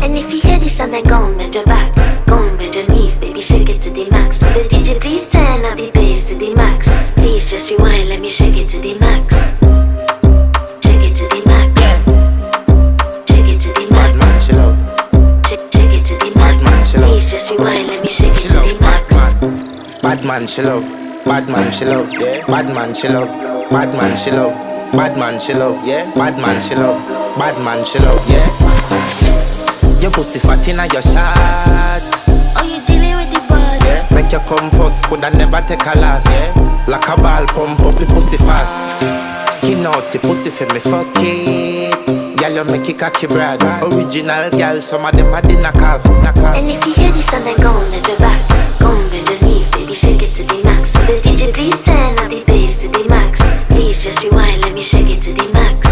And if you hear this and then go on bend your back, go on bend your knees, baby, shake it to the max. Will the DJ please turn up the bass to the max? Please just rewind, let me shake it to the max. Shake it to the max. Shake it to the max. Bad man, she love. Shake it to the max. Bad man, she love. Please just rewind, let me shake it She to love the max. bad man, she love. Bad man, she love. Yeah. Bad man, she love. Bad man, she love. Bad man, she love. Yeah. Bad man, she love. Bad man, she love. Yeah. Your pussy fat inna your shot. Oh, you dealing with the boss? Yeah. Make you come first, coulda never take a last. Yeah. Like a ball, pump up the pussy fast. Skin out the pussy for me, fuck it. Girl, you make it cocky brad. Original girl, some of them are the knockoff. And if you hear this and then go on bend your back, go on bend your knees, baby, shake it to the max. Will the DJ please turn up the bass to the max? Please just rewind, let me shake it to the max.